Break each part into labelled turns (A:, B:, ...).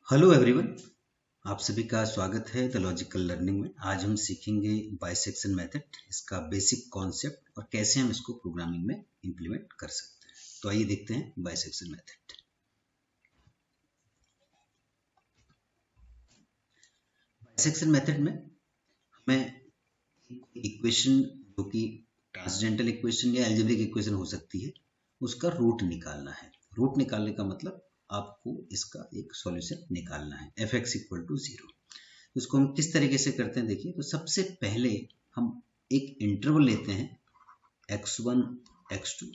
A: Hello everyone, आप सभी का स्वागत है द लॉजिकल लर्निंग में। आज हम सीखेंगे बाइसेक्शन मेथड, इसका बेसिक कॉन्सेप्ट और कैसे हम इसको प्रोग्रामिंग में इंप्लीमेंट कर सकते हैं। तो आइए देखते हैं बाइसेक्शन मेथड। बाइसेक्शन मेथड में हमें इक्वेशन जो कि ट्रांसजेंडल इक्वेशन या एल्जेब्रिक इक्वेशन हो सकती है, उसका रूट निकालना है। रूट निकालने का मतलब आपको इसका एक सॉल्यूशन निकालना है, f(x = 0)। इसको हम किस तरीके से करते हैं देखिए। तो सबसे पहले हम एक इंटरवल लेते हैं x1 x2,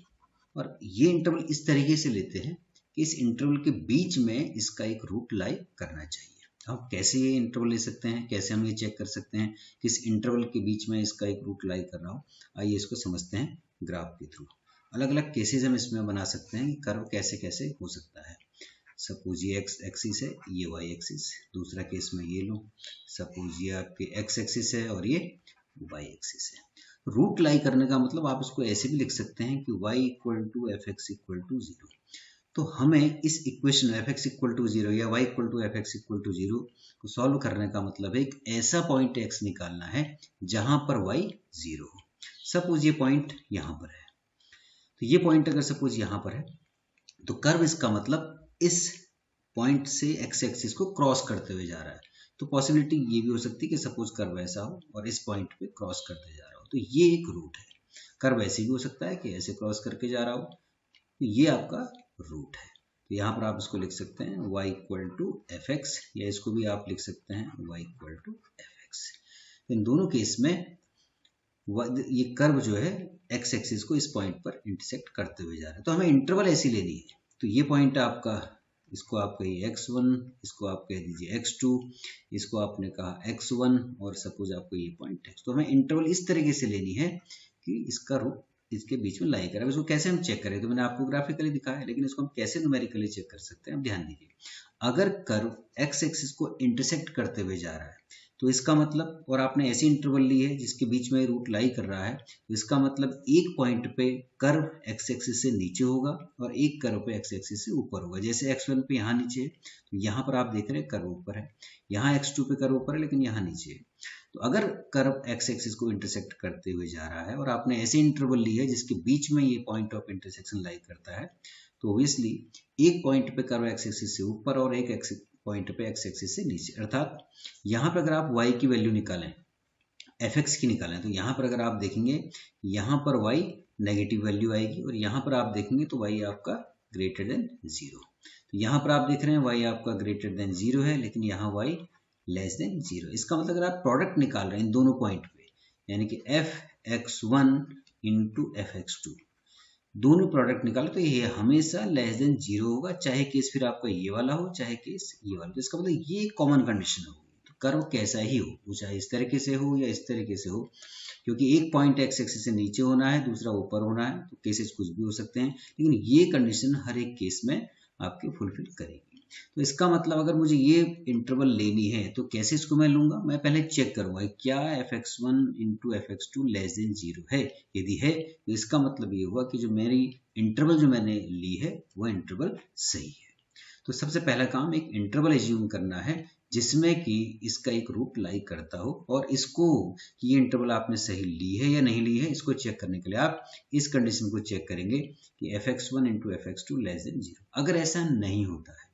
A: और ये इंटरवल इस तरीके से लेते हैं कि इस इंटरवल के बीच में इसका एक रूट लाई करना चाहिए। अब कैसे ये इंटरवल ले सकते हैं, कैसे हम ये चेक कर सकते हैं किस इंटरवल के बीच में इसका एक रूट लाई कर रहा हो, आइए इसको समझते हैं ग्राफ के थ्रू। अलग अलग केसेस हम इसमें बना सकते हैं कि कर्व कैसे कैसे हो सकता है। सपोज ये x एक्सिस है, ये y एक्सिस। दूसरा केस में ये लो, सपोज ये आपके x एक्सिस है और ये y एक्सिस है। रूट लाई करने का मतलब आप इसको ऐसे भी लिख सकते हैं कि y = f(x = 0)। तो हमें इस इक्वेशन f(x = 0) या y = f(x = 0) को सॉल्व करने का मतलब है एक ऐसा पॉइंट x निकालना है जहां पर y 0 हो। सपोज ये पॉइंट यहाँ पर है, तो ये पॉइंट अगर सपोज यहाँ पर है तो कर्व इसका मतलब इस पॉइंट से x एक्सिस को क्रॉस करते हुए जा रहा है। तो पॉसिबिलिटी ये भी हो सकती है कि सपोज कर्व ऐसा हो और इस पॉइंट पे क्रॉस करते जा रहा हो, तो ये एक रूट है। कर्व ऐसे भी हो सकता है कि ऐसे क्रॉस करके जा रहा हो, तो ये आपका रूट है। तो यहाँ पर आप इसको लिख सकते हैं y = f(x), या इसको भी आप लिख सकते हैं y = f(x). इन दोनों केस में ये कर्व जो है x एक्सिस को इस पॉइंट पर इंटरसेक्ट करते हुए जा रहा है। तो हमें इंटरवल ऐसी लेनी है। तो ये पॉइंट आपका, इसको आप कहिए x1, इसको आप कह दीजिए x2, इसको आपने कहा x1, और सपोज आपको ये पॉइंट है। तो हमें इंटरवल इस तरीके से लेनी है कि इसका रूट इसके बीच में लाई करे। इसको कैसे हम चेक करें, तो मैंने आपको ग्राफिकली दिखाया है, लेकिन इसको हम कैसे न्यूमेरिकली चेक कर सकते हैं। अब ध्यान दीजिए, अगर कर्व x एक्सिस को इंटरसेक्ट करते हुए जा रहा है तो इसका मतलब, और आपने ऐसी इंटरवल ली है जिसके बीच में रूट लाई कर रहा है, तो इसका मतलब एक पॉइंट पे कर्व x एक्सिस से नीचे होगा और एक कर्व पे x एक्सिस से ऊपर होगा। जैसे x1 पे यहाँ नीचे है, तो यहाँ पर आप देख रहे हैं कर्व ऊपर है, यहाँ x2 पे कर्व ऊपर है लेकिन यहाँ नीचे है। तो अगर कर्व x एक्सिस को इंटरसेक्ट करते हुए जा रहा है और आपने ऐसी इंटरवल ली है जिसके बीच में ये पॉइंट ऑफ इंटरसेक्शन लाई करता है, तो ऑब्वियसली एक पॉइंट पे कर्व x एक्सिस से ऊपर और एक पॉइंट पे x एक्सिस से नीचे। अर्थात यहाँ पर अगर आप y की वैल्यू निकालें, f(x) की निकालें, तो यहाँ पर अगर आप देखेंगे यहाँ पर y नेगेटिव वैल्यू आएगी और यहाँ पर आप देखेंगे तो y आपका ग्रेटर देन 0। तो यहाँ पर आप देख रहे हैं y आपका ग्रेटर देन 0 है, लेकिन यहाँ y लेस देन 0। इसका मतलब अगर आप प्रोडक्ट निकाल रहे हैं इन दोनों पॉइंट पे, यानी कि f(x1) × f(x2), दोनों प्रोडक्ट निकालो तो ये हमेशा लेस देन 0 होगा, चाहे केस फिर आपका ये वाला हो चाहे केस ये वाला। तो इसका मतलब ये कॉमन कंडीशन होगी। तो कर्व कैसा ही हो, वो चाहे इस तरीके से हो या इस तरीके से हो, क्योंकि एक पॉइंट x एक्सिस से नीचे होना है, दूसरा ऊपर होना है, तो केसेस कुछ भी हो सकते हैं, लेकिन ये कंडीशन हर एक केस में आपके फुलफिल करेगी। तो इसका मतलब अगर मुझे ये इंटरवल लेनी है तो कैसे इसको मैं लूंगा, मैं पहले चेक करूंगा क्या f(x1) × f(x2) लेस देन 0 है। यदि है तो इसका मतलब ये हुआ कि जो मेरी इंटरवल जो मैंने ली है वो इंटरवल सही है। तो सबसे पहला काम एक इंटरवल एज्यूम करना है जिसमें कि इसका एक रूट लाई करता हो, और इसको कि ये इंटरवल आपने सही ली है या नहीं ली है, इसको चेक करने के लिए आप इस कंडीशन को चेक करेंगे कि f(x1) × f(x2) लेस देन 0। अगर ऐसा नहीं होता है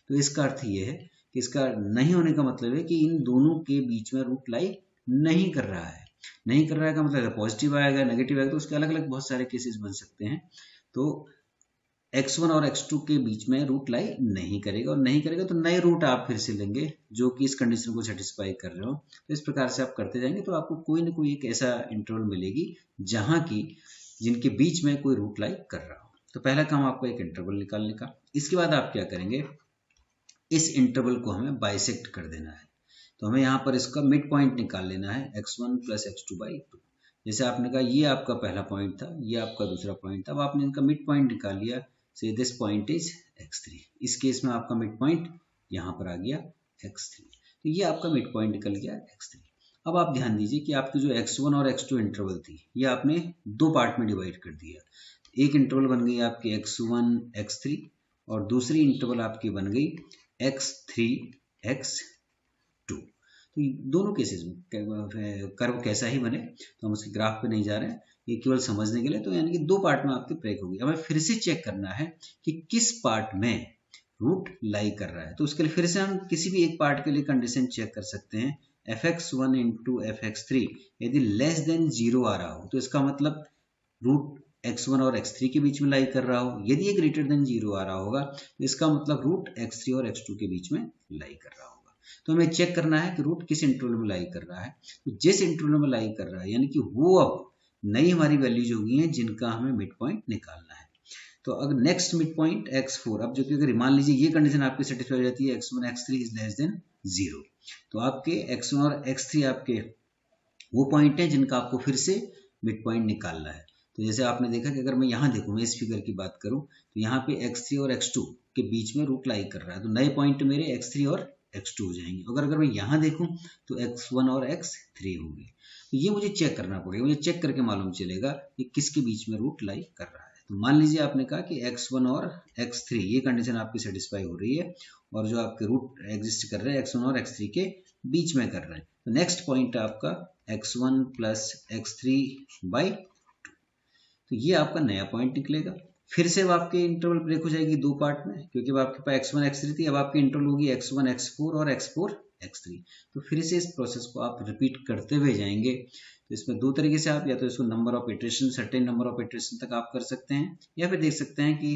A: तो इसका अर्थ ये है कि इसका नहीं होने का मतलब है कि इन दोनों के बीच में रूट लाई नहीं कर रहा है। नहीं कर रहा है का मतलब पॉजिटिव आएगा, नेगेटिव आएगा, तो उसके अलग अलग बहुत सारे केसेस बन सकते हैं। तो x1 और x2 के बीच में रूट लाई नहीं करेगा, और नहीं करेगा तो नए रूट आप फिर से लेंगे जो कि इस कंडीशन को सेटिस्फाई कर रहे हो। तो इस प्रकार से आप करते जाएंगे तो आपको कोई ना कोई एक ऐसा इंटरवल मिलेगी जहां की जिनके बीच में कोई रूट लाई कर रहा हो। तो पहला काम आपको एक इंटरवल निकालने का। इसके बाद आप क्या करेंगे, इस इंटरवल को हमें बाइसेक्ट कर देना है। तो हमें यहाँ पर इसका मिड पॉइंट निकाल लेना है x1 + x2/2। जैसे आपने कहा ये आपका पहला पॉइंट था, ये आपका दूसरा पॉइंट था, अब आपने इनका मिड पॉइंट निकाल लिया। से दिस पॉइंट इज x3। इस केस में आपका मिड पॉइंट यहाँ पर आ गया x3। तो ये आपका मिड पॉइंट निकल गया x3। अब आप ध्यान दीजिए कि आपकी जो x1 और x2 इंटरवल थी ये आपने दो पार्ट में डिवाइड कर दिया। एक इंटरवल बन गई आपकी x1 x3 और दूसरी इंटरवल आपकी बन गई x3 x2। तो दोनों केसेस में कर्व कैसा ही बने, तो हम उसके ग्राफ पे नहीं जा रहे हैं, ये केवल समझने के लिए। तो यानी कि दो पार्ट में आपके ब्रेक होगी। हमें फिर से चेक करना है कि किस पार्ट में रूट लाई कर रहा है। तो उसके लिए फिर से हम किसी भी एक पार्ट के लिए कंडीशन चेक कर सकते हैं। fx1 इंटू fx3 यदि लेस देन 0 आ रहा हो तो इसका मतलब रूट x1 और x3 के बीच में लाई कर रहा हो। यदि ये ग्रेटर देन 0 आ रहा होगा तो इसका मतलब रूट x3 और x2 के बीच में लाई कर रहा होगा। तो हमें चेक करना है कि रूट किस इंटरवल में लाई कर रहा है। तो जिस इंटरवल में लाई कर रहा है यानी कि वो अब नई हमारी वैल्यूज होगी हैं जिनका हमें मिड पॉइंट निकालना है। तो अगर नेक्स्ट मिड पॉइंट x4, अब जो कि अगर मान लीजिए ये कंडीशन आपकी सेटिस्फाई हो जाती है x1 x3 is less than 0, तो आपके x1 और x3 आपके वो पॉइंट है जिनका आपको फिर से मिड पॉइंट निकालना है। तो जैसे आपने देखा कि अगर मैं यहाँ देखूँ, मैं इस फिगर की बात करूँ तो यहाँ पे x3 और x2 के बीच में रूट लाई कर रहा है, तो नए पॉइंट मेरे x3 और x2 हो जाएंगे। अगर मैं यहाँ देखूँ तो x1 और x3 होंगे। तो ये मुझे चेक करना पड़ेगा, मुझे चेक करके मालूम चलेगा कि किसके बीच में रूट लाई कर रहा है। तो मान लीजिए आपने कहा कि x1 और x3 ये कंडीशन आपकी सेटिस्फाई हो रही है और जो आपके रूट एग्जिस्ट कर रहे हैं x1 और x3 के बीच में कर रहे हैं। तो नेक्स्ट पॉइंट आपका x1 प्लस x3 बाई 2, तो ये आपका नया पॉइंट निकलेगा। फिर से अब आपके इंटरवल ब्रेक हो जाएगी दो पार्ट में, क्योंकि अब आपके पास x1 x3 थी, अब आपकी इंटरवल होगी x1 x4 और x4 x3। तो फिर से इस प्रोसेस को आप रिपीट करते हुए जाएंगे। तो इसमें दो तरीके से आप या तो इसको number of iteration, certain number of iteration तक आप कर सकते हैं, या फिर देख सकते हैं कि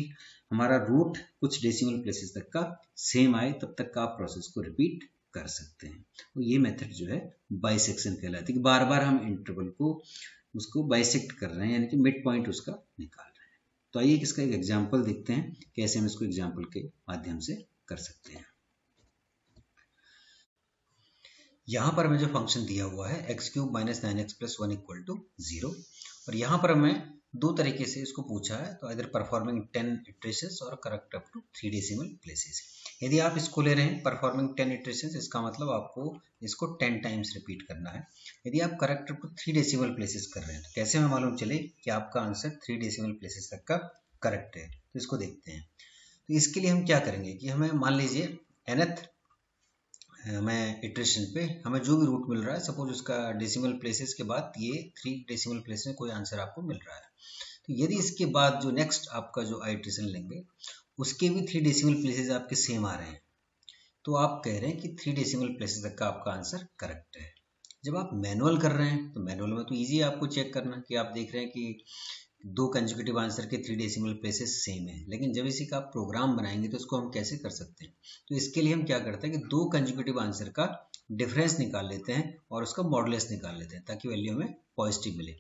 A: हमारा रूट कुछ डेसिमल प्लेसेस तक का सेम आए, तब तक का आप प्रोसेस को रिपीट कर सकते हैं। तो ये मेथड जो है बाइसेक्शन कहलाती है कि बार बार हम इंटरवल को उसको बाइसेक्ट कर रहे हैं, यानी कि मिड पॉइंट उसका निकाल रहे हैं। तो आइए इसका एक एग्जाम्पल देखते हैं कैसे हम इसको एग्जाम्पल के माध्यम से कर सकते हैं। यहाँ पर हमें जो फंक्शन दिया हुआ है x³ minus 9x plus 1 equal to 0, और यहाँ पर हमें दो तरीके से इसको पूछा है, तो इधर परफॉर्मिंग 10 इटरेशंस और correct up to 3 decimal places. यदि आप इसको ले रहे हैं परफॉर्मिंग 10 इटरेशंस, इसका मतलब आपको इसको 10 टाइम्स रिपीट करना है। यदि आप correct up to 3 decimal places कर रहे हैं, तो कैसे हमें मालूम चले कि आपका आंसर 3 डेसिमल प्लेसेस तक का करेक्ट है, तो इसको देखते हैं। तो इसके लिए हम क्या करेंगे कि हमें मान लीजिए nth हमें इटरेशन पे हमें जो भी रूट मिल रहा है, सपोज उसका डेसिमल प्लेसेस के बाद ये 3 डेसिमल प्लेस में कोई आंसर आपको मिल रहा है, तो यदि इसके बाद जो नेक्स्ट आपका जो इटरेशन लेंगे उसके भी 3 डेसिमल प्लेसेस आपके सेम आ रहे हैं, तो आप कह रहे हैं कि 3 डेसिमल प्लेसेस तक का आपका आंसर करेक्ट है। जब आप मैनुअल कर रहे हैं तो मैनुअल में तो ईजी है आपको चेक करना कि आप देख रहे हैं कि दो कंसेक्यूटिव आंसर के 3 डेसिमल प्लेसेस सेम है, लेकिन जब इसी का आप प्रोग्राम बनाएंगे तो इसको हम कैसे कर सकते हैं। तो इसके लिए हम क्या करते हैं कि दो कंसेक्यूटिव आंसर का डिफरेंस निकाल लेते हैं और उसका मॉडुलस निकाल लेते हैं ताकि वैल्यू हमें पॉजिटिव मिले।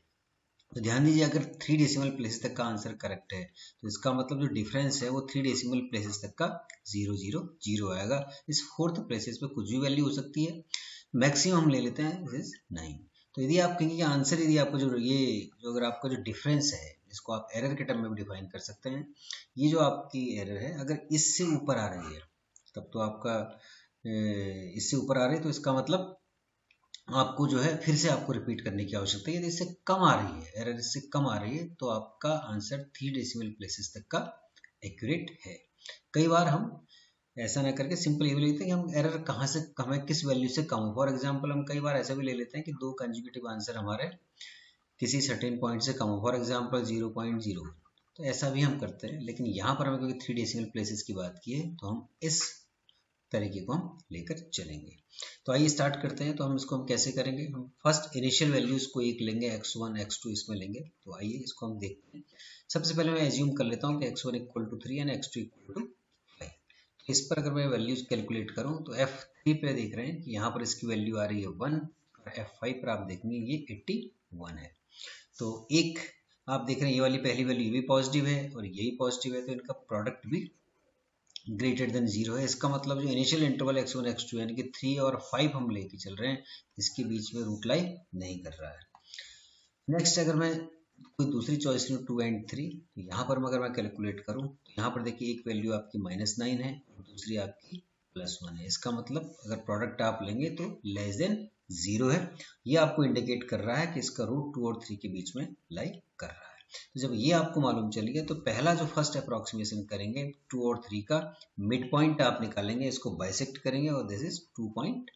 A: तो ध्यान दीजिए, अगर 3 डेसिमल प्लेसेस तक का आंसर करेक्ट है तो इसका मतलब जो डिफरेंस है वो 3 डेसिमल प्लेसेस तक का 0 0 0 आएगा। इस फोर्थ प्लेसेस पे कुछ भी वैल्यू हो सकती है, मैक्सिमम हम ले लेते हैं दिस इज 9। तो यदि आप कहेंगे कि आंसर, यदि आपको जो अगर आपका जो डिफरेंस है, इसको आप एरर के टर्म में भी डिफाइन कर सकते हैं, ये जो आपकी एरर है अगर इससे ऊपर आ रही है तब तो आपका इससे ऊपर आ रही है तो इसका मतलब आपको जो है फिर से आपको रिपीट करने की आवश्यकता है। यदि इससे कम आ रही है, एरर इससे कम आ रही है, तो आपका आंसर 3 डेसिमल प्लेसेस तक का एक्यूरेट है। कई बार हम ऐसा ना करके सिंपल ये भी लेते हैं कि हम एरर कहाँ से, हमें किस वैल्यू से कम हो। फॉर एग्जांपल हम कई बार ऐसा भी ले लेते हैं कि दो कंसेक्यूटिव आंसर हमारे किसी सर्टेन पॉइंट से कम हो, फॉर एग्जांपल 0.0, तो ऐसा भी हम करते हैं। लेकिन यहाँ पर हमें क्योंकि 3 डेसिमल प्लेसेस की बात की है तो हम इस तरीके को हम लेकर चलेंगे। तो आइए स्टार्ट करते हैं। तो हम इसको कैसे करेंगे, हम फर्स्ट इनिशियल वैल्यूज को एक लेंगे, x1 x2 इसमें लेंगे। तो आइए इसको हम देखते हैं। सबसे पहले मैं एज्यूम कर लेता हूँ कि x1 equal to 3 and x2 equal to 5। इस पर अगर मैं वैल्यूज कैलकुलेट करूँ तो f3 पे देख रहे हैं कि यहाँ पर इसकी वैल्यू आ रही है 1, और f5 पर आप देखेंगे ये 81 है। तो एक आप देख रहे हैं ये वाली पहली वैल्यू भी पॉजिटिव है और यही पॉजिटिव है, तो इनका प्रोडक्ट भी ग्रेटर देन 0 है। इसका मतलब जो इनिशियल इंटरवल x1 x2 यानी कि 3 और 5 हम लेके चल रहे हैं, इसके बीच में रूट लाई नहीं कर रहा है। नेक्स्ट अगर मैं कोई दूसरी चॉइस लूँ 2 एंड 3, तो यहाँ पर अगर मैं कैलकुलेट करूँ तो यहाँ पर देखिए एक वैल्यू आपकी -9 है और दूसरी आपकी +1 है। इसका मतलब अगर प्रोडक्ट आप लेंगे तो लेस देन 0 है। ये आपको इंडिकेट कर रहा है कि इसका रूट 2 और 3 के बीच में लाई कर रहा है। तो जब ये आपको मालूम चल गया तो पहला जो फर्स्ट अप्रोक्सीमेशन करेंगे 2 और 3 का मिड पॉइंट आप निकालेंगे, इसको बाइसेक्ट करेंगे और दिस इज 2.5।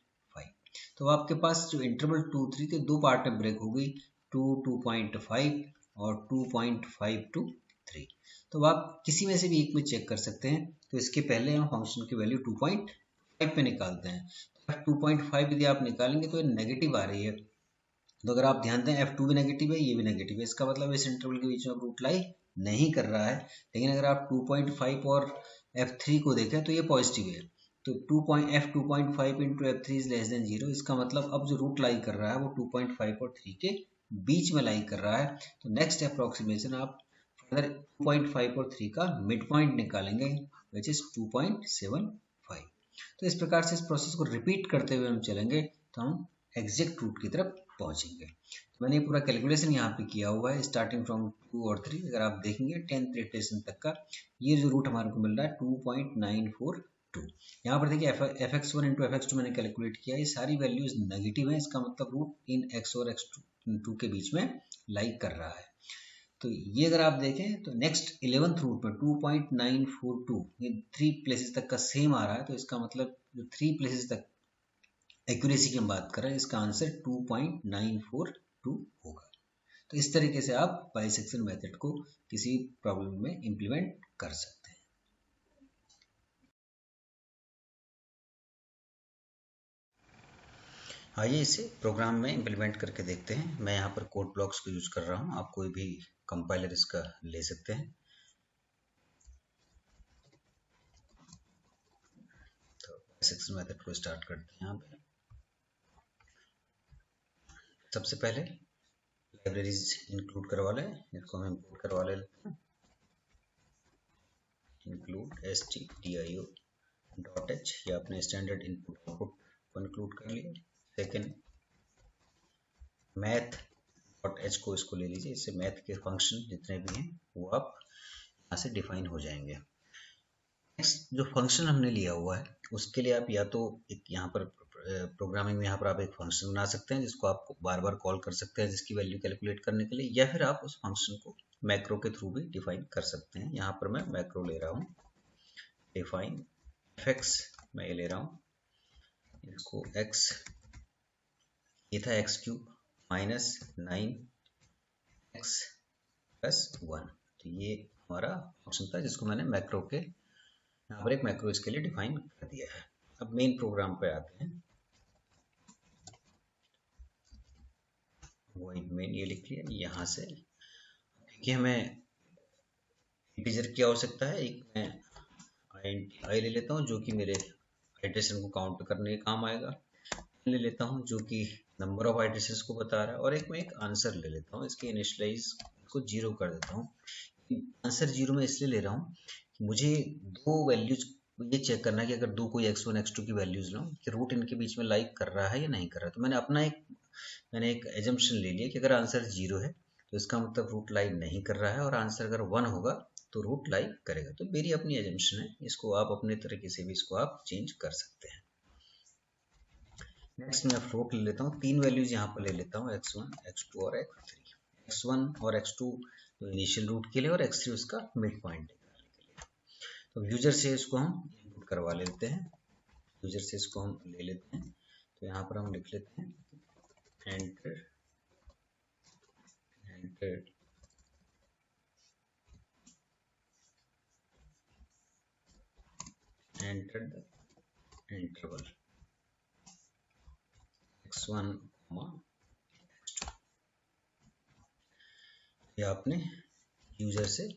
A: तो आपके पास जो इंटरवल 2 3 थे दो पार्ट में ब्रेक हो गई, 2 2.5 और 2.5 to 3। तो आप किसी में से भी एक में चेक कर सकते हैं। तो इसके पहले हम फंक्शन की वैल्यू 2.5 पे निकालते हैं। 2.5 यदि आप निकालेंगे तो ये नेगेटिव आ रही है, तो अगर आप ध्यान दें F2 भी नेगेटिव है, ये भी नेगेटिव है, इसका मतलब इस इंटरवल के बीच में रूट लाई नहीं कर रहा है। लेकिन अगर आप 2.5 और F3 को देखें तो ये पॉजिटिव है, तो F2.5 into F3 is less than 0, इसका मतलब अब जो रूट लाई कर रहा है वो 2.5 और 3 के बीच में लाई कर रहा है। तो नेक्स्ट अप्रोक्सीमेशन आप फर्दर 2.5 और 3 का मिड पॉइंट निकालेंगे विच इज 2.75। तो इस प्रकार से इस प्रोसेस को रिपीट करते हुए हम चलेंगे तो हम एग्जैक्ट रूट की तरफ पहुंचेंगे। तो मैंने पूरा कैलकुलेशन यहाँ पे किया हुआ है स्टार्टिंग फ्रॉम 2 और 3। अगर आप देखेंगे 10th इटरेशन तक का ये जो रूट हमारे को मिल रहा है 2.942। यहाँ पर देखिए fx1 इंटू fx2 मैंने कैलकुलेट किया, ये सारी वैल्यूज नेगेटिव है, इसका मतलब रूट इन x और x2 के बीच में लाई कर रहा है। तो ये अगर आप देखें तो नेक्स्ट 11th रूट में 2.942 ये 3 प्लेसेस तक का सेम आ रहा है, तो इसका मतलब जो 3 प्लेसेस तक एक्यूरेसी की हम बात कर रहे हैं इसका आंसर 2.942 होगा। तो इस तरीके से आप बाइसेक्शन मेथड को किसी प्रॉब्लम में इंप्लीमेंट कर सकते हैं। आइए इसे प्रोग्राम में इंप्लीमेंट करके देखते हैं। मैं यहाँ पर कोड ब्लॉक्स को यूज कर रहा हूँ, आप कोई भी कंपाइलर इसका ले सकते हैं। तो बाइसेक्शन मेथड को स्टार्ट करते हैं। यहाँ पे सबसे पहले लाइब्रेरीज इंक्लूड करवा लें, इसको हम इंपोर्ट करवा लेते हैं। इंक्लूड stdio.h, ये आपने स्टैंडर्ड इनपुट आउटपुट को इंक्लूड कर लिया। सेकेंड math.h को इसको ले लीजिए, इससे मैथ के फंक्शन जितने भी हैं वो आप यहाँ से डिफाइन हो जाएंगे। नेक्स्ट जो फंक्शन हमने लिया हुआ है उसके लिए आप या तो एक यहाँ पर प्रोग्रामिंग में यहाँ पर आप एक फंक्शन बना सकते हैं जिसको आप बार बार कॉल कर सकते हैं जिसकी वैल्यू कैलकुलेट करने के लिए, या फिर आप उस फंक्शन को मैक्रो के थ्रू भी डिफाइन कर सकते हैं। यहाँ पर मैं मैक्रो ले रहा हूँ, डिफाइन fx मैं ये ले रहा हूँ, इसको x ये था x cube minus 9x plus 1, तो ये हमारा फंक्शन था जिसको मैंने मैक्रो के यहाँ पर एक मैक्रो इसके लिए डिफाइन कर दिया है। अब मेन प्रोग्राम पे आते हैं, वही मेन ये लिख लिया। यहाँ से देखिए हमें इंटीजर की आवश्यकता है, एक मैं आई ले लेता हूँ जो कि मेरे आइटरेशन को काउंट करने के काम आएगा, ले लेता हूँ जो कि नंबर ऑफ आइटरेशंस को बता रहा है, और एक मैं एक आंसर ले लेता हूँ, इसके इनिशियलाइज को 0 कर देता हूँ। आंसर 0 में इसलिए ले रहा हूँ कि मुझे दो वैल्यूज ये चेक करना है कि अगर दो कोई x1 x2 की वैल्यूज लो कि रूट इनके बीच में लाइक कर रहा है या नहीं कर रहा है। तो मैंने एक एजम्पशन ले लिया कि अगर आंसर 0 है तो इसका मतलब रूट लाइक नहीं कर रहा है, और आंसर अगर 1 होगा तो रूट लाइक करेगा। तो मेरी अपनी एजम्पशन है, इसको आप अपने तरीके से भी इसको आप चेंज कर सकते हैं। नेक्स्ट मैं फ्लोट ले लेता हूँ, तीन वैल्यूज यहाँ पर ले लेता हूँ, x1 x2 और x3। x1 और x2 तो इनिशियल रूट के लिए और x3 उसका मिड पॉइंट निकालने के लिए। तो यूजर से इसको हम इनपुट करवा लेते हैं, यूजर से इसको हम ले लेते हैं। तो यहाँ पर हम लिख लेते हैं enter the interval x1 x2। ये आपने यूजर से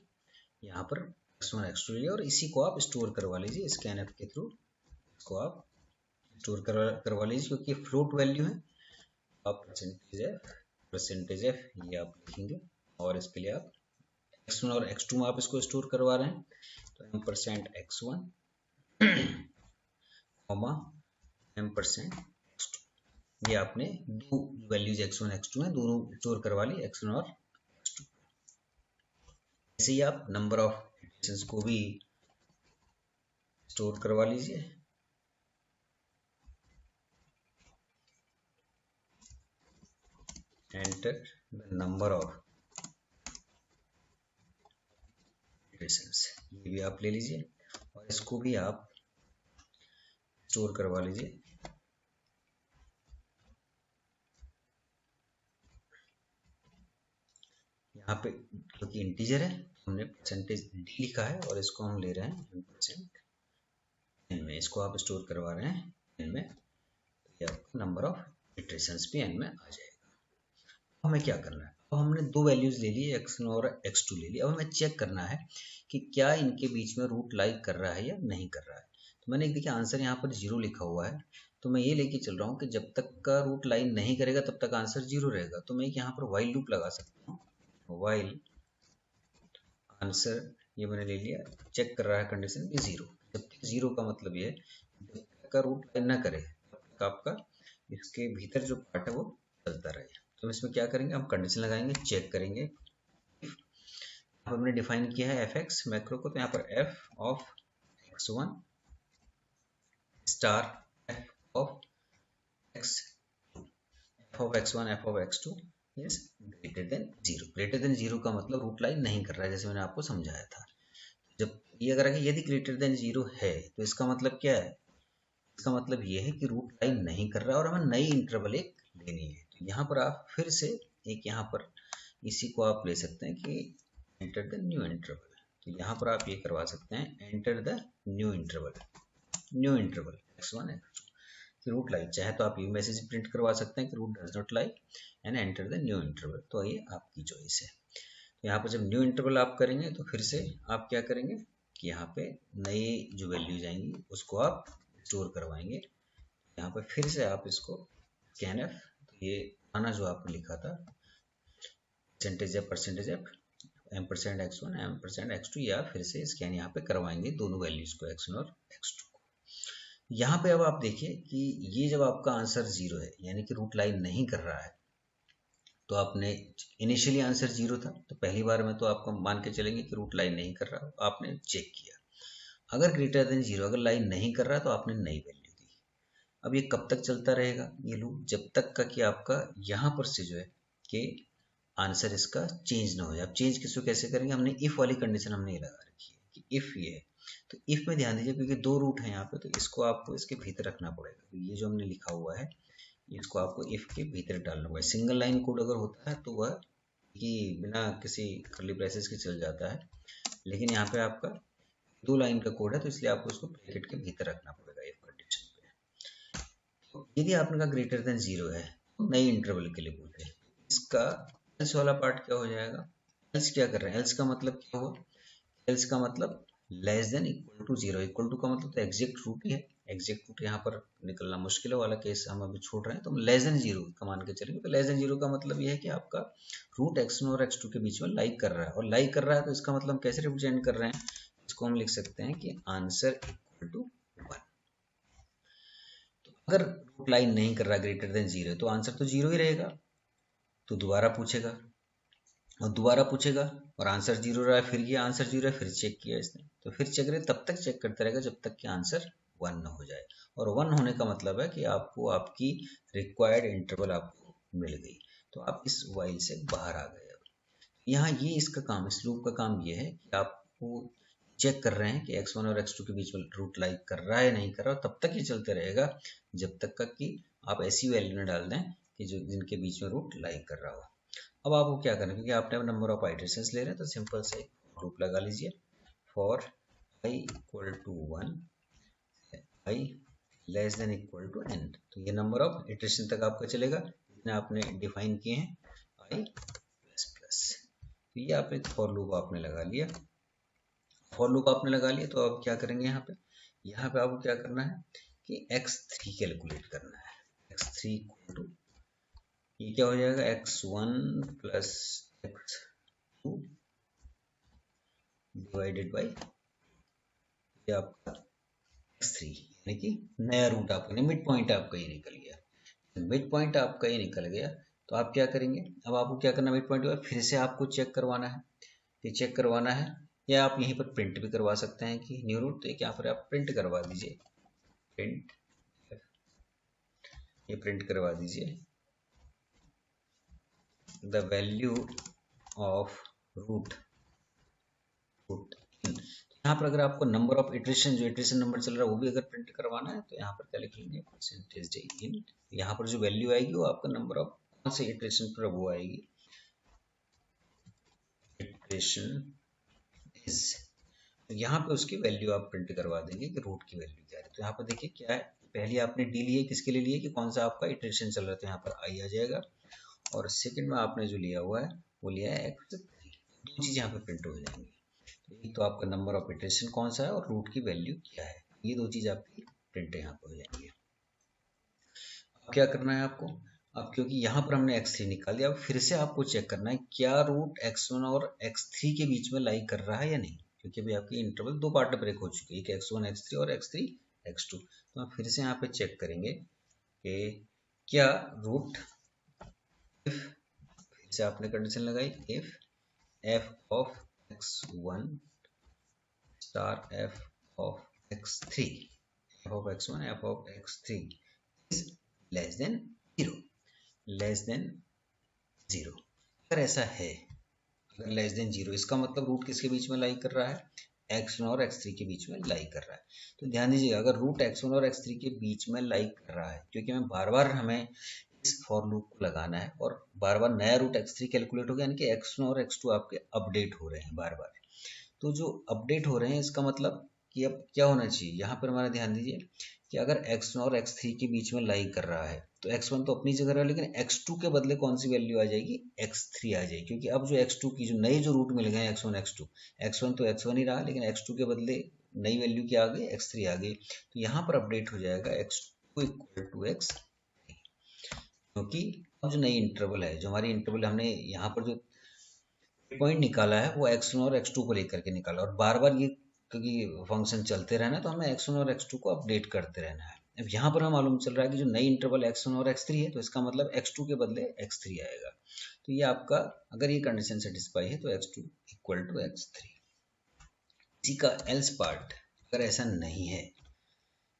A: यहाँ पर x1 x2 लिया और इसी को आप स्टोर करवा लीजिए स्कैनफ के थ्रू, इसको आप स्टोर करवा लीजिए क्योंकि फ्लोट वैल्यू है। आप परसेंटेज एफ ये आप लिखेंगे और इसके लिए आप x1 और x2 में आप इसको स्टोर करवा रहे हैं। तो %x1 %x2, ये आपने दो वैल्यूज x1 x2 हैं दोनों स्टोर करवा ली, x1 और x2। ऐसे ही आप नंबर ऑफ इटरेशंस को भी स्टोर करवा लीजिए। Enter the number of iterations, ये भी आप ले लीजिए और इसको भी आप स्टोर करवा लीजिए। यहाँ पे क्योंकि इंटीजर है हमने परसेंटेज डी लिखा है और इसको हम ले रहे हैं 1% एन में, इसको आप स्टोर करवा रहे हैं एन में, तो ये आपका नंबर ऑफ इटरेशंस भी एन में आ जाएगा। हमें क्या करना है, अब हमने दो वैल्यूज ले ली, x1 और x2 ले ली। अब हमें चेक करना है कि क्या इनके बीच में रूट लाइक कर रहा है या नहीं कर रहा है। तो मैंने देखिए आंसर यहाँ पर 0 लिखा हुआ है, तो मैं ये लेके चल रहा हूँ कि जब तक का रूट लाइन नहीं करेगा तब तक आंसर 0 रहेगा। तो मैं यहाँ पर वाइल लूप लगा सकता हूँ, वाइल आंसर ये मैंने ले लिया, चेक कर रहा है कंडीशन की 0। जब तक 0 का मतलब ये है जब तक का रूट लाइन ना करे तब तक आपका इसके भीतर जो पार्ट है वो चलता रहे। तो इसमें क्या करेंगे, हम कंडीशन लगाएंगे, चेक करेंगे। हमने डिफाइन किया है एफ एक्स मैक्रो को, तो यहाँ पर F of x1 star F of x, F of x1 F of x2 is greater than 0। Greater than 0 का मतलब रूट लाइन नहीं कर रहा है, जैसे मैंने आपको समझाया था। जब ये अगर यदि ग्रेटर देन 0 है तो इसका मतलब क्या है, इसका मतलब ये है कि रूट लाइन नहीं कर रहा है और हमें नई इंटरवल एक लेनी है। तो यहाँ पर आप फिर से एक यहाँ पर इसी को आप ले सकते हैं कि एंटर द न्यू इंटरवल। तो यहाँ पर आप ये करवा सकते हैं enter the new interval, new interval x1 x2 कि रूट लाइक, चाहे तो आप ये मैसेज प्रिंट करवा सकते हैं कि root does not like and enter the new interval. तो ये आपकी चॉइस है। तो यहाँ पर जब न्यू इंटरवल आप करेंगे तो फिर से आप क्या करेंगे कि यहाँ पे नई जो वैल्यूज आएंगी उसको आप स्टोर करवाएंगे। यहाँ पर फिर से आप इसको स्कैन एफ, तो ये आना जो आपने लिखा था percentage F M% x1 M% x2, या फिर से स्कैन यहाँ पे करवाएंगे दोनों वैल्यूज को x1 और x2 को। यहाँ पे अब आप देखिए कि ये जब आपका आंसर 0 है यानी कि रूट लाइन नहीं कर रहा है, तो आपने इनिशियली आंसर 0 था तो पहली बार में तो आपको मान के चलेंगे कि रूट लाइन नहीं कर रहा, आपने चेक किया। अगर ग्रेटर देन 0 अगर लाइन नहीं कर रहा तो आपने नई वैल्यू दी। अब ये कब तक चलता रहेगा ये लूप, जब तक का कि आपका यहाँ पर से जो है कि आंसर इसका चेंज ना हो जाए। अब चेंज किसको कैसे करेंगे, हमने इफ वाली कंडीशन हमने ये लगा रखी है कि इफ ये है, तो इफ में ध्यान दीजिए क्योंकि दो रूट है यहाँ पे, तो इसको आपको इसके भीतर रखना पड़ेगा। तो ये जो हमने लिखा हुआ है इसको आपको इफ के भीतर डालना होगा। सिंगल लाइन कोड अगर होता है तो वह कि बिना किसी कर्ली ब्रेसेस के चल जाता है, लेकिन यहाँ पे आपका दो लाइन का कोड है तो इसलिए आपको इसको ब्रैकेट के भीतर रखना पड़ेगा इफ कंडीशन पे। तो यदि आपने का ग्रेटर देन 0 है तो नई इंटरवल के लिए बोलते हैं। इसका एल्स वाला पार्ट क्या हो जाएगा, एल्स क्या कर रहे हैं, एल्स का मतलब क्या हुआ, एल्स का मतलब less than equal to 0। Equal to का मतलब तो एग्जैक्ट रूट ही है, एग्जैक्ट रूट यहाँ पर निकलना मुश्किल वाला केस हम अभी छोड़ रहे हैं, तो हम लेस देन 0 का मान के चलेंगे। तो लेस देन 0 का मतलब ये है कि आपका रूट x1 और x2 के बीच में लाइक कर रहा है, और लाइक कर रहा है तो इसका मतलब हम कैसे रिप्रेजेंट कर रहे हैं, इसको हम लिख सकते हैं कि आंसर इक्वल टू 1। तो अगर रूट लाइन नहीं कर रहा ग्रेटर देन 0 तो आंसर तो 0 ही रहेगा। तो दोबारा पूछेगा और दोबारा पूछेगा और आंसर 0 रहा है, फिर ये आंसर 0 है, फिर चेक किया इसने, तो फिर चेक करे तब तक चेक करता रहेगा जब तक कि आंसर 1 ना हो जाए। और 1 होने का मतलब है कि आपको आपकी रिक्वायर्ड इंटरवल आपको मिल गई, तो आप इस वाइल से बाहर आ गए। यहाँ ये इसका काम, इस लूप का काम ये है कि आपको चेक कर रहे हैं कि x1 और x2 के बीच में रूट लाइक कर रहा है नहीं कर रहा, तब तक ये चलते रहेगा जब तक का कि आप ऐसी वैल्यू न डाल दें कि जो जिनके बीच में रूट लाइक कर रहा हो। अब आपको क्या करना है, क्योंकि आपने नंबर ऑफ आइटरेशंस ले रहे हैं तो सिंपल से लूप लगा लीजिए for i equal to 1 i less than equal to n। तो ये नंबर ऑफ इटरेशन तक आपका चलेगा जितने आपने डिफाइन किए हैं i प्लस प्लस। तो ये आप एक फॉर लूप आपने लगा लिया, फॉर लूप आपने लगा लिया। तो अब क्या करेंगे यहाँ पे आपको क्या करना है कि x3 कैलकुलेट करना है। x3 इक्वल टू ये क्या हो जाएगा x1 plus x2 divided by ये आपका x3, यानी कि नया रूट आपका मिड पॉइंट आपका ये निकल गया। मिड पॉइंट आपका ये निकल गया तो आप क्या करेंगे, अब आपको क्या करना, मिड पॉइंट फिर से आपको चेक करवाना है। ये चेक करवाना है या आप यहीं पर प्रिंट भी करवा सकते हैं कि न्यू रूट, तो यहाँ पर आप प्रिंट करवा दीजिए, प्रिंट ये प्रिंट करवा दीजिए द वैल्यू ऑफ रूट
B: यहाँ पर अगर आपको नंबर ऑफ इटरेशन, जो इटरेशन नंबर चल रहा है वो भी अगर प्रिंट करवाना है तो यहाँ पर क्या लिख लेंगे, परसेंटेज j इन, यहाँ पर जो वैल्यू आएगी वो आपका नंबर ऑफ कौन से इटरेशन पर वो आएगी, इटरेशन इज, तो यहाँ पे उसकी वैल्यू आप प्रिंट करवा देंगे कि रूट की वैल्यू क्या है। तो यहाँ पर देखिए क्या है, पहले आपने डी लिए, किसके लिए लिए कि कौन सा आपका इटरेशन चल रहा है, तो यहाँ पर आई आ जाएगा, और सेकंड में आपने जो लिया हुआ है वो लिया है x3, दो चीज़ यहाँ पे प्रिंट हो जाएंगी। एक तो आपका नंबर ऑफ इटरेशन कौन सा है और रूट की वैल्यू क्या है, ये दो चीज़ आपकी प्रिंट यहाँ पे हो जाएंगी। अब क्या करना है आपको, अब क्योंकि यहाँ पर हमने x3 निकाल दिया, अब फिर से आपको चेक करना है क्या रूट x1 और x3 के बीच में लाई कर रहा है या नहीं, क्योंकि अभी आपकी इंटरवल दो पार्ट में ब्रेक हो चुकी है, एक x1 x3 और x3 x2। तो हम फिर से यहाँ पे चेक करेंगे कि क्या रूट, फिर से आपने कंडीशन लगाई, if f of x1 star f of x3, f of x1 f of x3 is less than 0, less than 0। अगर ऐसा है, अगर लेस देन 0, इसका मतलब रूट किसके बीच में लाई कर रहा है, x1 और x3 के बीच में लाई कर रहा है। तो ध्यान दीजिएगा, अगर रूट x1 और x3 के बीच में लाई कर रहा है, क्योंकि हमें बार बार हमें इस फॉर लूप को लगाना है और बार बार नया रूट x3 कैलकुलेट हो गया, यानी कि x1 और x2 आपके अपडेट हो रहे हैं बार बार। तो जो अपडेट हो रहे हैं इसका मतलब कि अब क्या होना चाहिए, यहाँ पर हमारा ध्यान दीजिए कि अगर x1 और x3 के बीच में लाई कर रहा है तो x1 तो अपनी जगह रहा है, लेकिन x2 के बदले कौन सी वैल्यू आ जाएगी, x3 आ जाएगी, क्योंकि अब जो x2 की जो नए जो रूट मिल गए x1 x2, x1 तो x1 ही रहा, लेकिन x2 के बदले नई वैल्यू क्या आ गई, x3 आ गई। तो यहाँ पर अपडेट हो जाएगा x2 इक्वल टू x, क्योंकि अब जो नई इंटरवल है, जो हमारी इंटरवल हमने यहाँ पर जो पॉइंट निकाला है वो x1 और x2 को लेकर के निकाला, और बार बार ये क्योंकि फंक्शन चलते रहना है तो हमें x1 और x2 को अपडेट करते रहना है। अब यहाँ पर हमें मालूम चल रहा है कि जो नई इंटरवल x1 और x3 है, तो इसका मतलब x2 के बदले x3 आएगा। तो ये आपका, अगर ये कंडीशन सेटिस्फाई है तो x2 इक्वल टू x3। इसी का एल्स पार्ट, अगर ऐसा नहीं है,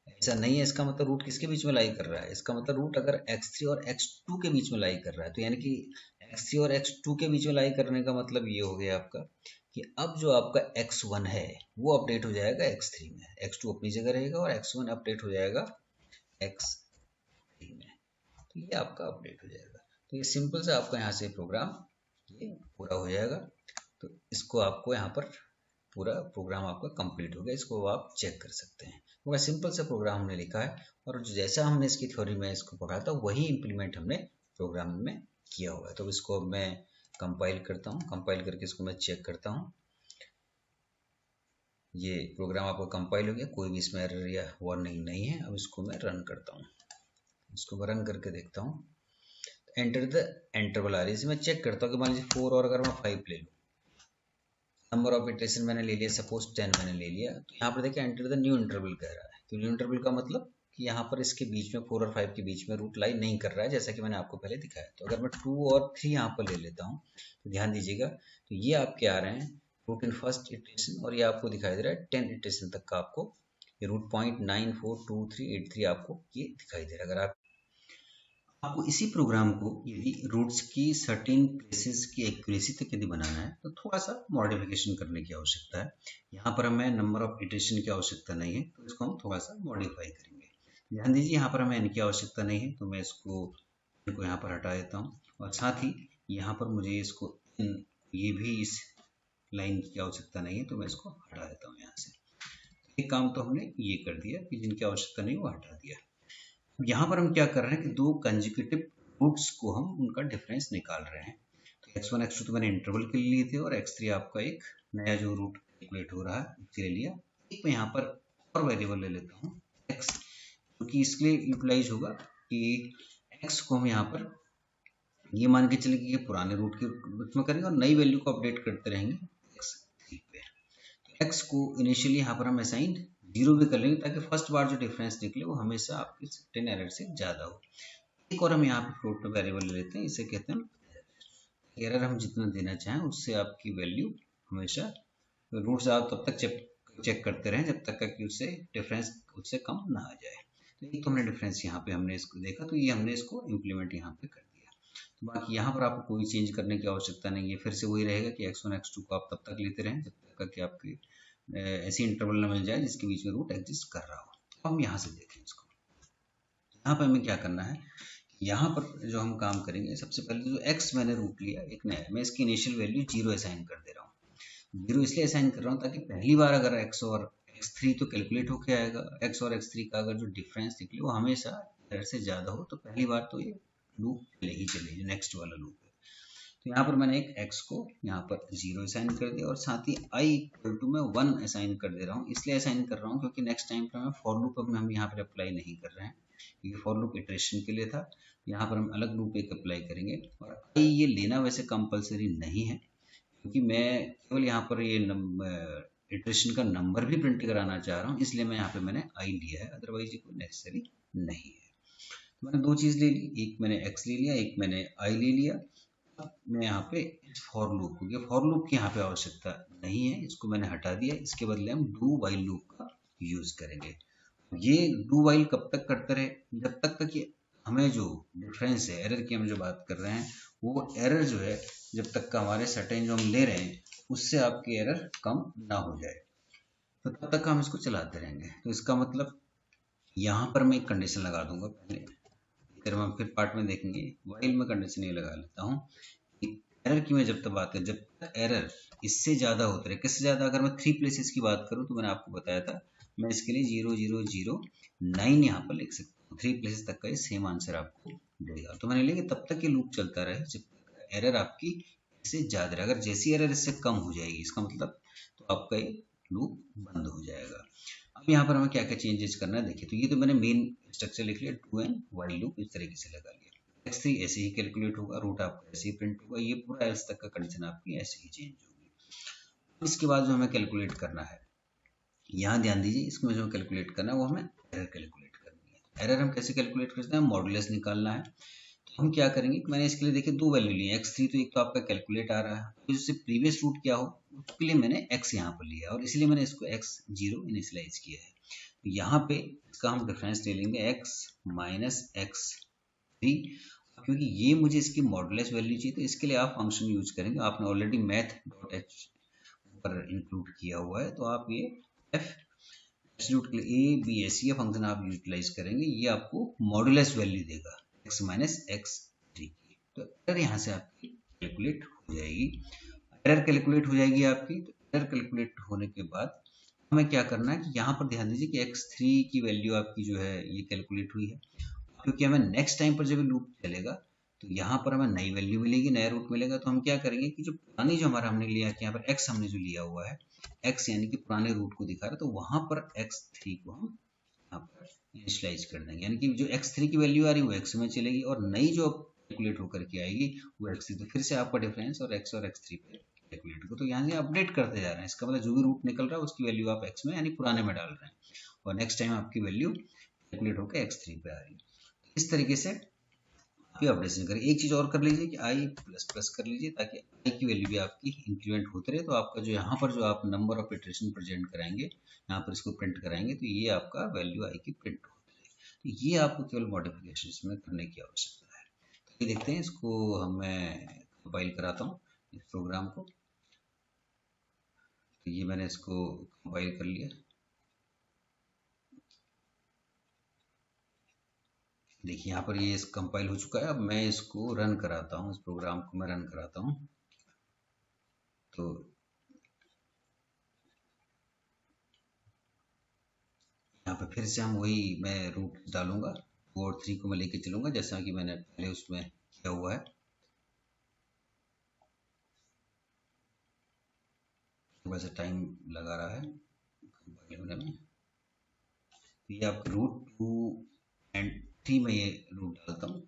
B: ऐसा नहीं है, इसका मतलब रूट किसके बीच में लाई कर रहा है, इसका मतलब रूट अगर x3 और x2 के बीच में लाई कर रहा है, तो यानी कि x3 और x2 के बीच में लाई करने का मतलब ये हो गया आपका कि अब जो आपका x1 है वो अपडेट हो जाएगा x3 में, x2 अपनी जगह रहेगा और x1 अपडेट हो जाएगा x3 में। तो ये आपका अपडेट हो जाएगा। तो ये सिंपल से आपका यहाँ से प्रोग्राम ये पूरा हो जाएगा। तो इसको आपको यहाँ पर पूरा प्रोग्राम आपका कंप्लीट हो गया, इसको आप चेक कर सकते हैं। पूरा सिंपल सा प्रोग्राम हमने लिखा है, और जैसा हमने इसकी थ्योरी में इसको पढ़ा था वही इम्प्लीमेंट हमने प्रोग्राम में किया हुआ है। तो इसको मैं कंपाइल करता हूँ, कंपाइल करके इसको मैं चेक करता हूँ। ये प्रोग्राम आपका कंपाइल हो गया, कोई भी इसमें एरर या वार्निंग नहीं है। अब इसको मैं रन करता हूँ, इसको रन करके देखता हूँ। एंटर द इंटरवल आ रही है, मैं चेक करता हूँ कि मान लीजिए 4 और अगर मैं 5 ले लूँ, नंबर ऑफ इटरेशन मैंने ले लिया, सपोज 10 मैंने ले लिया, तो यहाँ पर देखिए एंटर द न्यू इंटरवल कह रहा है। तो न्यू इंटरवल का मतलब कि यहाँ पर इसके बीच में 4 और 5 के बीच में रूट लाई नहीं कर रहा है, जैसा कि मैंने आपको पहले दिखाया। तो अगर मैं 2 और 3 यहाँ पर ले लेता हूँ, तो ध्यान दीजिएगा, तो ये आपके आ रहे हैं रूट इन फर्स्ट इटरेशन, और ये आपको दिखाई दे रहा है 10 इटरेशन तक का आपको ये रूट 0.942383 आपको ये दिखाई दे रहा है। अगर आपको इसी प्रोग्राम को यदि रूट्स की सर्टेन प्लेसेस की एक्यूरेसी तक यदि बनाना है तो थोड़ा सा मॉडिफिकेशन करने की आवश्यकता है। यहाँ पर हमें नंबर ऑफ इटरेशन की आवश्यकता नहीं है, तो इसको हम थोड़ा सा मॉडिफाई करेंगे। ध्यान दीजिए, यहाँ पर हमें n की आवश्यकता नहीं है, तो मैं इसको यहाँ पर हटा देता हूँ, और साथ ही यहाँ पर मुझे इसको ये भी इस लाइन की आवश्यकता नहीं है, तो मैं इसको हटा देता हूँ यहाँ से। एक काम तो हमने ये कर दिया कि जिनकी आवश्यकता नहीं वो हटा दिया। यहाँ पर हम क्या कर रहे हैं कि दो कंजिक्यूटिव रूट्स को हम उनका डिफरेंस निकाल रहे हैं। तो x1 x2 तो मैंने इंटरवल के लिए लिए थे, और x3 आपका एक नया जो रूट कैलकुलेट हो रहा है उसके लिए लिया। एक मैं यहाँ पर और वेरिएबल ले लेता हूँ x, क्योंकि इसके लिए यूटिलाइज होगा कि x को हम यहाँ पर ये मान के चले कि पुराने रूट के रूप में करेंगे और नई वैल्यू को अपडेट करते रहेंगे x3 पे। तो x को इनिशियली यहाँ पर हम असाइन 0 भी कर लेंगे, ताकि फर्स्ट बार जो डिफरेंस निकले वो हमेशा आपके 10 एरर से ज़्यादा हो। एक और हम यहाँ पे फ्लोट में वेरिएबल ले लेते हैं, इसे कहते हैं एरर। हम जितना देना चाहें उससे आपकी वैल्यू हमेशा रूट से आप तब तक चेक करते रहें जब तक कि उससे डिफरेंस उससे कम ना आ जाए। तो एक तो हमने डिफरेंस यहाँ पे हमने इसको देखा, तो ये हमने इसको इम्प्लीमेंट यहाँ पे कर दिया। तो बाकी यहाँ पर आपको कोई चेंज करने की आवश्यकता नहीं है, फिर से वही रहेगा कि x1 x2 को आप तब तक लेते रहें जब तक कि आपकी
A: ऐसी इंटरवल ना मिल जाए जिसके बीच में रूट एग्जिस्ट कर रहा हो। तो हम यहाँ से देखें इसको, यहाँ पर हमें क्या करना है, यहाँ पर जो हम काम करेंगे, सबसे पहले जो x मैंने रूट लिया एक नया, मैं इसकी इनिशियल वैल्यू 0 असाइन कर दे रहा हूँ। 0 इसलिए असाइन कर रहा हूँ ताकि पहली बार अगर x और x3 तो कैलकुलेट होके आएगा, x और x3 का अगर जो डिफरेंस निकले वो हमेशा एरर से ज़्यादा हो तो पहली बार तो ये लूप चले ही चले, जो नेक्स्ट वाला लूप है। तो यहाँ पर मैंने एक x को यहाँ पर 0 असाइन कर दिया और साथ ही i इक्वल टू मैं 1 असाइन कर दे रहा हूँ। इसलिए असाइन कर रहा हूँ क्योंकि नेक्स्ट टाइम पर हमें फॉर लूप अब हम यहाँ पर अप्लाई नहीं कर रहे हैं, क्योंकि फॉर लूप इटरेशन के लिए था। यहाँ पर हम अलग लूप एक अप्लाई करेंगे और i ये लेना वैसे कंपलसरी नहीं है, क्योंकि मैं केवल यहाँ पर ये इटरेशन का नंबर भी प्रिंट कराना चाह रहा हूँ, इसलिए मैं यहाँ पे मैंने i लिया है, अदरवाइज ये कोई नेसेसरी नहीं है। तो मैंने दो चीज़ ले ली, एक मैंने x ले लिया, एक मैंने i ले लिया। अब मैं यहाँ पे फॉर लूप, क्योंकि फॉर लूप की यहाँ पे आवश्यकता नहीं है, इसको मैंने हटा दिया, इसके बदले हम डू वाइल लूप का यूज करेंगे। ये डू वाइल कब तक करते रहे, जब तक कि हमें जो डिफरेंस है, एरर की हम जो बात कर रहे हैं, वो एरर जो है जब तक का हमारे सर्टेन जो हम ले रहे हैं उससे आपकी एरर कम ना हो जाए, तो तब तक हम इसको चलाते रहेंगे। तो इसका मतलब यहाँ पर मैं एक कंडीशन लगा दूंगा, पहले फिर हम फिर पार्ट में देखेंगे। वाइल में कंडीशन ये लगा लेता हूँ, एरर की मैं जब तक बात करूँ, जब तक एरर इससे ज़्यादा होते रहे, किससे ज़्यादा, अगर मैं 3 प्लेसेस की बात करूँ तो मैंने आपको बताया था मैं इसके लिए 0009 यहाँ पर लिख सकता हूँ, 3 प्लेसेस तक का ये सेम आंसर आपको देगा। तो मैंने लिया कि तब तक ये लूप चलता रहे जब तक एरर आपकी इससे ज़्यादा रहे। अगर जैसी एरर इससे कम हो जाएगी, इसका मतलब तो आपका ये लूप बंद हो जाएगा। अब यहाँ पर हमें क्या क्या चेंजेस करना है देखिए। तो ये तो मैंने मेन स्ट्रक्चर लिख लिया, डू एंड वाइल लूप इस तरीके से लगा लिया। x3 ऐसे ही कैलकुलेट होगा, रूट आपका ऐसे ही प्रिंट होगा, ये पूरा एल्स तक का कंडीशन आपकी ऐसे ही चेंज होगी। इसके बाद जो हमें कैलकुलेट करना है, यहाँ ध्यान दीजिए, इसमें जो कैलकुलेट करना है वो हमें एरर कैलकुलेट करनी है। एरर हम कैसे कैलकुलेट करते हैं, मॉडुलस निकालना है। तो हम क्या करेंगे, मैंने इसके लिए देखिए दो वैल्यू ली है, x3 तो एक तो आपका कैलकुलेट आ रहा है, तो इससे प्रीवियस रूट क्या हो उसके लिए मैंने x यहाँ पर लिया और इसलिए मैंने इसको x0 इनिशियलाइज किया है। तो यहाँ पे इसका हम डिफरेंस ले लेंगे x माइनस x3, क्योंकि ये मुझे इसकी मॉडुलस वैल्यू चाहिए तो इसके लिए आप फंक्शन यूज करेंगे। आपने ऑलरेडी math.h पर इंक्लूड किया हुआ है, तो आप ये f एब्सोल्यूट के लिए a b s ये फंक्शन आप यूटिलाइज करेंगे, ये आपको मॉडुलस वैल्यू देगा x माइनस x3 की। तो एरर यहाँ से आपकी कैलकुलेट हो जाएगी। एरर कैलकुलेट हो जाएगी आपकी, तो एरर कैलकुलेट होने के बाद हमें क्या करना है कि यहाँ पर ध्यान दीजिए कि x3 की वैल्यू आपकी जो है ये कैलकुलेट हुई है, क्योंकि हमें नेक्स्ट टाइम पर जब लूप चलेगा तो यहाँ पर हमें नई वैल्यू मिलेगी, नया रूट मिलेगा। तो हम क्या करेंगे कि जो पुरानी जो हमारा हमने लिया कि यहाँ पर x हमने जो लिया हुआ है, x यानी कि पुराने रूट को दिखा रहा है, तो वहां पर x3 को हम यहाँ पर इनिशियलाइज कर देंगे, यानी कि जो x3 की वैल्यू आ रही है वो x में चलेगी और नई जो कैलकुलेट होकर के आएगी वो x3, तो फिर से आपका डिफरेंस और x और x3 पे कैलकुलेट को, तो यहाँ से अपडेट करते जा रहे हैं। इसका मतलब जो भी रूट निकल रहा है उसकी वैल्यू आप x में यानी पुराने में डाल रहे हैं और नेक्स्ट टाइम आपकी वैल्यू कैलकुलेट होकर x3 पे आ रही है। इस तरीके से आप ये अपडेशन करें। एक चीज और कर लीजिए कि i प्लस प्लस कर लीजिए ताकि i की वैल्यू भी आपकी इंक्रीमेंट होते रहे। तो आपका जो यहाँ पर जो आप नंबर ऑफ इटरेशन प्रेजेंट कराएंगे, यहाँ पर इसको प्रिंट कराएंगे, तो ये आपका वैल्यू i की प्रिंट होती है। तो ये आपको केवल मॉडिफिकेशन इसमें करने की आवश्यकता है। तो ये देखते हैं, इसको मैं कंपाइल कराता हूँ इस प्रोग्राम को। तो ये मैंने इसको कंपाइल कर लिया, देखिए यहाँ पर ये कंपाइल हो चुका है। अब मैं इसको रन कराता हूँ, इस प्रोग्राम को मैं रन कराता हूँ। तो यहाँ पर फिर से हम वही मैं रूट डालूंगा, 2 और 3 को मैं लेके चलूंगा जैसा कि मैंने पहले उसमें किया हुआ है। थोड़ा सा टाइम लगा रहा है कंपाइल होने में। तो ये आपका रूट 2 एंड 3 में ये रूट डालता हूँ।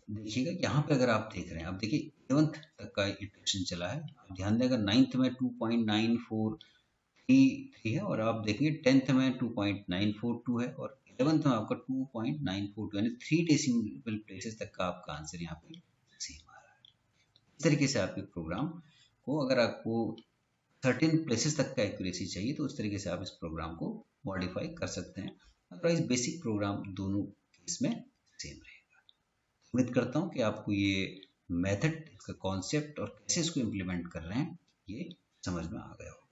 A: देखिएगा यहाँ पे अगर आप देख रहे हैं, आप देखिए 11th तक का इटरेशन चला है। आप ध्यान दें, अगर 9th में 2.943 है और आप देखिए 10th में 2.942 है और 11th में आपका 2.942, यानी 3 डेसिमल प्लेसेस तक का आपका आंसर यहाँ पे सेम आ रहा है। इस तरीके से आपके प्रोग्राम को, अगर आपको 13 प्लेसेस तक का एक्यूरेसी चाहिए तो उस तरीके से आप इस प्रोग्राम को मॉडिफाई कर सकते हैं। अदरवाइज बेसिक प्रोग्राम दोनों केस में सेम रहेगा। उम्मीद करता हूँ कि आपको ये मेथड, इसका कॉन्सेप्ट और कैसे इसको इम्प्लीमेंट कर रहे हैं ये समझ में आ गया हो।